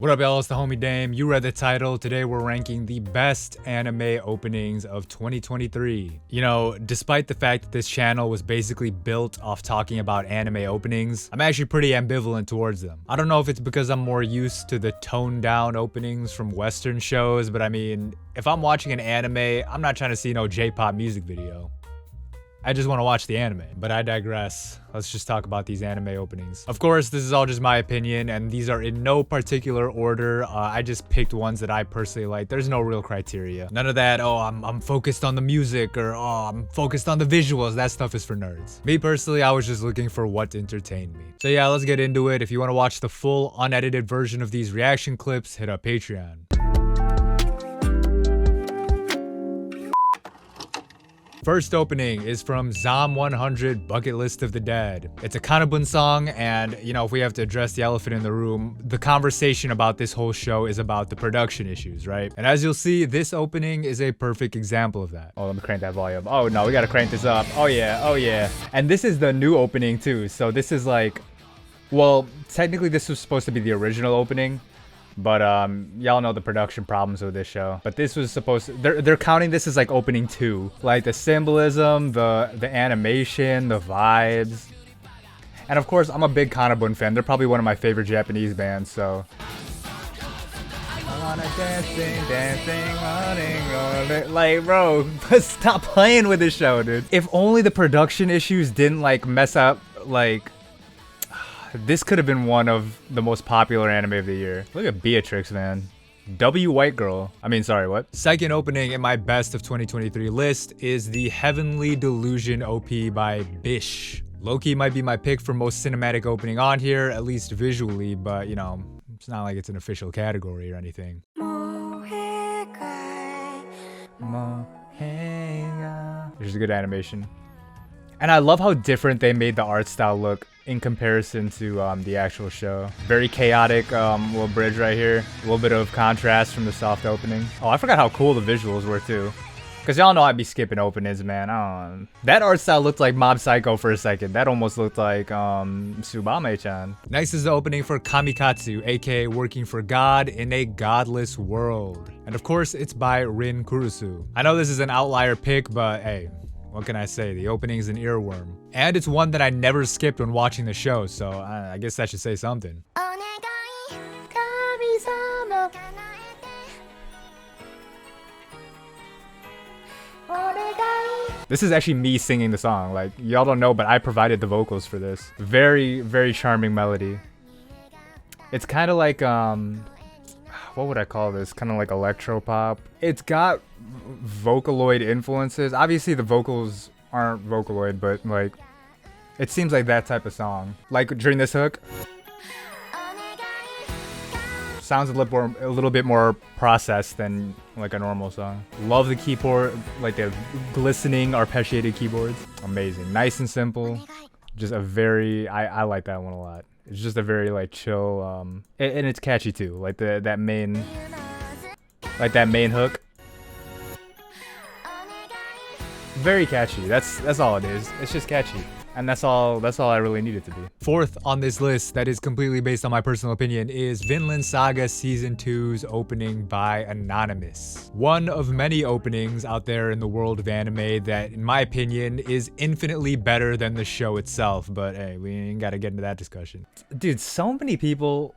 What up, y'all? It's the homie Dame. You read the title. Today we're ranking the best anime openings of 2023. You know, despite the fact that this channel was basically built off talking about anime openings, I'm actually pretty ambivalent towards them. I don't know if it's because I'm more used to the toned down openings from Western shows, but I mean, if I'm watching an anime, I'm not trying to see no J-pop music video. I just want to watch the anime, but I digress. Let's just talk about these anime openings. Of course, this is all just my opinion, and these are in no particular order. I just picked ones that I personally like. There's no real criteria. None of that, oh, I'm focused on the music, or oh, I'm focused on the visuals. That stuff is for nerds. Me personally, I was just looking for what entertained me. So yeah, let's get into it. If you want to watch the full unedited version of these reaction clips, hit up Patreon. First opening is from Zom 100 Bucket List of the Dead. It's a Kanabun song, and you know, if we have to address the elephant in the room, the conversation about this whole show is about the production issues, right? And as you'll see, this opening is a perfect example of that. Oh, let me crank that volume. Oh no, we gotta crank this up. Oh yeah, oh yeah. And this is the new opening too, so this is like, well, technically this was supposed to be the original opening, but y'all know the production problems with this show. But this was supposed to, they're counting this as like opening 2. Like the symbolism, the animation, the vibes. And of course, I'm a big Kanabun fan. They're probably one of my favorite Japanese bands, so. I wanna dancing, like, bro, stop playing with this show, dude. If only the production issues didn't like mess up, like, this could have been one of the most popular anime of the year. Look at Beatrix, man. W White Girl. I mean, sorry, what? Second opening in my best of 2023 list is the Heavenly Delusion OP by Bish. Loki might be my pick for most cinematic opening on here, at least visually, but you know, it's not like it's an official category or anything. There's a good animation. And I love how different they made the art style look in comparison to the actual show. Very chaotic little bridge right here. A little bit of contrast from the soft opening. Oh, I forgot how cool the visuals were too. Because y'all know I'd be skipping openings, man. That art style looked like Mob Psycho for a second. That almost looked like Tsubame-chan. Next is the opening for Kamikatsu, aka Working for God in a Godless World. And of course, it's by Rin Kurusu. I know this is an outlier pick, but hey, what can I say? The opening is an earworm. And it's one that I never skipped when watching the show, so I guess that should say something. This is actually me singing the song. Like, y'all don't know, but I provided the vocals for this. Very, very charming melody. It's kind of like, what would I call this? Kind of like electropop. It's got Vocaloid influences. Obviously the vocals aren't Vocaloid, but like it seems like that type of song. Like during this hook, sounds a little bit more processed than like a normal song. Love the keyboard, like the glistening arpeggiated keyboards. Amazing, nice and simple. Just a very, I like that one a lot. It's just a very like chill, and it's catchy too. Like that main hook. Very catchy. That's all it is. It's just catchy. And that's all I really need it to be. Fourth on this list that is completely based on my personal opinion is Vinland Saga Season 2's opening by Anonymous. One of many openings out there in the world of anime that, in my opinion, is infinitely better than the show itself, but hey, we ain't gotta get into that discussion. Dude, so many people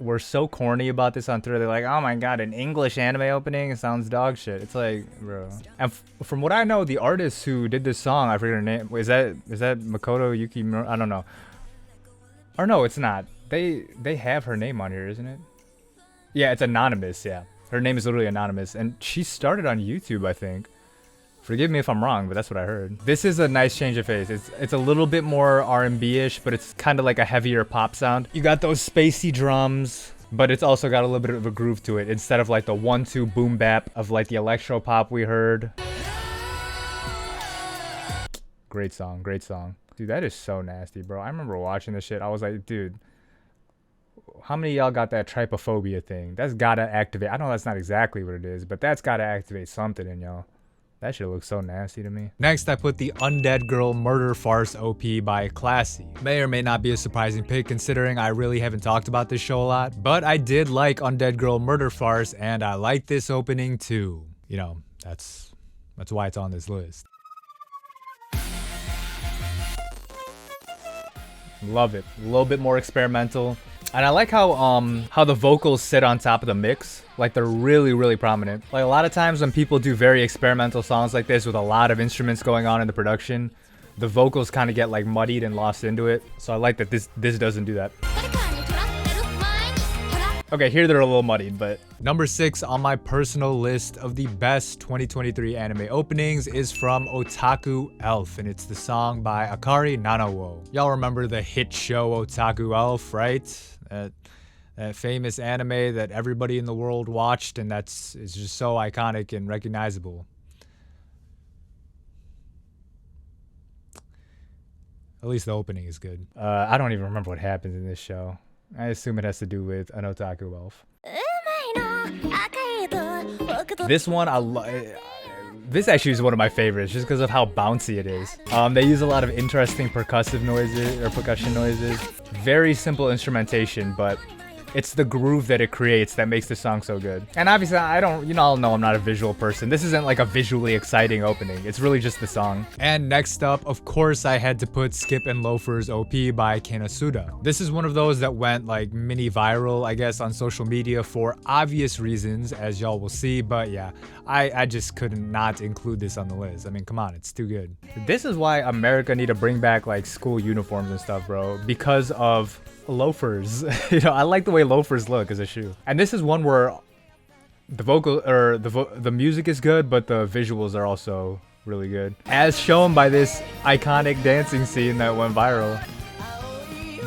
were so corny about this on Twitter. They're like, oh my god, an English anime opening? It sounds dog shit. It's like, bro. And from what I know, the artist who did this song, I forget her name. Is that Makoto Yuki? I don't know. Or no, it's not. They have her name on here, isn't it? Yeah, it's Anonymous, yeah. Her name is literally Anonymous. And she started on YouTube, I think. Forgive me if I'm wrong, but that's what I heard. This is a nice change of pace. It's a little bit more R&B-ish, but it's kind of like a heavier pop sound. You got those spacey drums, but it's also got a little bit of a groove to it instead of like the 1-2 boom bap of like the electro pop we heard. Great song, great song. Dude, that is so nasty, bro. I remember watching this shit. I was like, dude, how many of y'all got that trypophobia thing? That's gotta activate. I know that's not exactly what it is, but that's gotta activate something in y'all. That shit looks so nasty to me. Next, I put the Undead Girl Murder Farce OP by Classy. May or may not be a surprising pick considering I really haven't talked about this show a lot, but I did like Undead Girl Murder Farce and I like this opening too. You know, that's why it's on this list. Love it. A little bit more experimental. And I like how the vocals sit on top of the mix. Like they're really prominent. Like a lot of times when people do very experimental songs like this with a lot of instruments going on in the production, the vocals kind of get like muddied and lost into it. So I like that this doesn't do that. Okay, here they're a little muddied, but number 6 on my personal list of the best 2023 anime openings is from Otaku Elf, and it's the song by Akari Nanawo. Y'all remember the hit show Otaku Elf, right? That famous anime that everybody in the world watched, and it's just so iconic and recognizable. At least the opening is good. I don't even remember what happens in this show. I assume it has to do with an otaku elf. This one, this actually is one of my favorites just because of how bouncy it is. They use a lot of interesting percussion noises. Very simple instrumentation, but it's the groove that it creates that makes the song so good. And obviously, you all know I'm not a visual person. This isn't like a visually exciting opening. It's really just the song. And next up, of course, I had to put Skip and Loafer's OP by Kenasuda. This is one of those that went like mini viral, I guess, on social media for obvious reasons, as y'all will see. But yeah, I just couldn't not include this on the list. I mean, come on, it's too good. This is why America need to bring back like school uniforms and stuff, bro, because of loafers. You know, I like the way loafers look as a shoe. And this is one where the vocal or the music is good, but the visuals are also really good, as shown by this iconic dancing scene that went viral.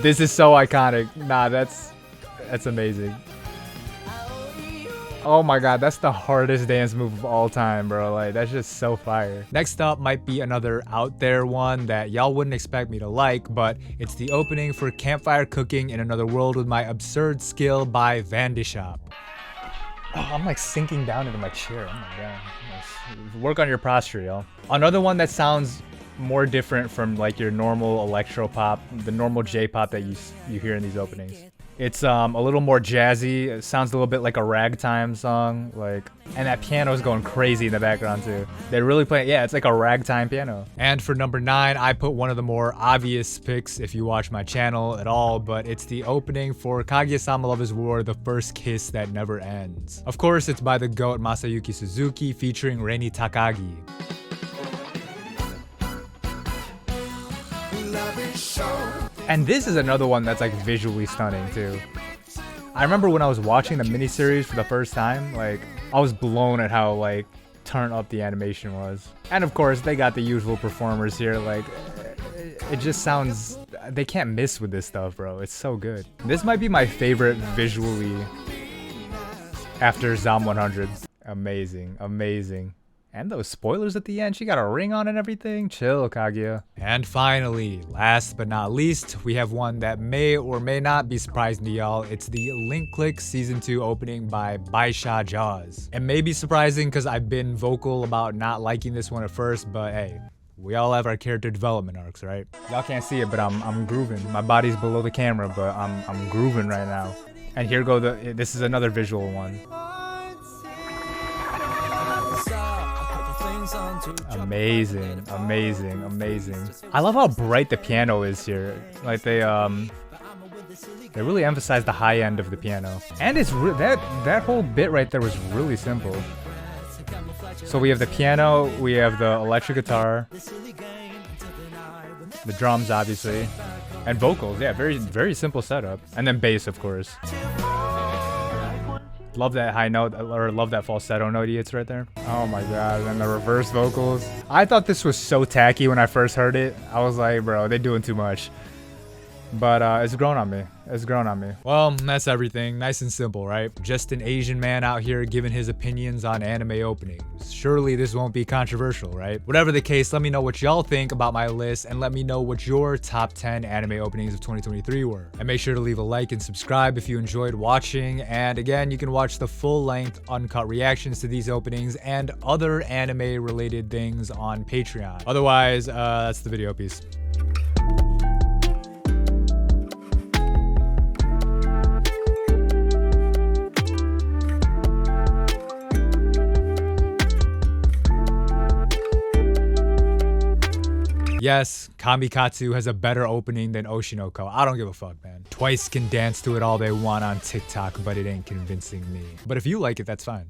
This is so iconic. Nah, that's amazing. Oh my god, that's the hardest dance move of all time, bro. Like, that's just so fire. Next up might be another out there one that y'all wouldn't expect me to like, but it's the opening for Campfire Cooking in Another World with My Absurd Skill by Vandishop. Oh, I'm like sinking down into my chair. Oh my god. Work on your posture, y'all. Another one that sounds more different from like your normal electro pop, the normal J-pop that you hear in these openings. It's a little more jazzy. It sounds a little bit like a ragtime song, like, and that piano is going crazy in the background too. They're really playing, yeah, it's like a ragtime piano. And for number 9, I put one of the more obvious picks if you watch my channel at all, but it's the opening for Kaguya-sama Love is War, The First Kiss That Never Ends. Of course, it's by the GOAT Masayuki Suzuki featuring Reini Takagi. And this is another one that's like visually stunning too. I remember when I was watching the miniseries for the first time, like I was blown at how like turned up the animation was. And of course they got the usual performers here, like it just sounds, they can't miss with this stuff, bro. It's so good. This might be my favorite visually after Zom 100. Amazing, amazing. And those spoilers at the end, she got a ring on and everything. Chill, Kaguya. And finally, last but not least, we have one that may or may not be surprising to y'all. It's the Link Click Season 2 opening by Baisha Jaws. It may be surprising because I've been vocal about not liking this one at first, but hey, we all have our character development arcs, right? Y'all can't see it, but I'm grooving. My body's below the camera, but I'm grooving right now. And here go this is another visual one. Amazing, amazing, amazing. I love how bright the piano is here. Like they really emphasize the high end of the piano. And it's that whole bit right there was really simple. So we have the piano, we have the electric guitar, the drums obviously, and vocals. Yeah, very simple setup. And then bass, of course. Love that high note, or love that falsetto note he hits right there. Oh my god, and the reverse vocals. I thought this was so tacky when I first heard it. I was like, bro, they're doing too much. But it's grown on me. It's grown on me. Well, that's everything. Nice and simple, right? Just an Asian man out here giving his opinions on anime openings. Surely this won't be controversial, right? Whatever the case, let me know what y'all think about my list and let me know what your top 10 anime openings of 2023 were. And make sure to leave a like and subscribe if you enjoyed watching. And again, you can watch the full-length uncut reactions to these openings and other anime related things on Patreon. Otherwise, that's the video. Peace. Yes, Kamikatsu has a better opening than Oshinoko. I don't give a fuck, man. Twice can dance to it all they want on TikTok, but it ain't convincing me. But if you like it, that's fine.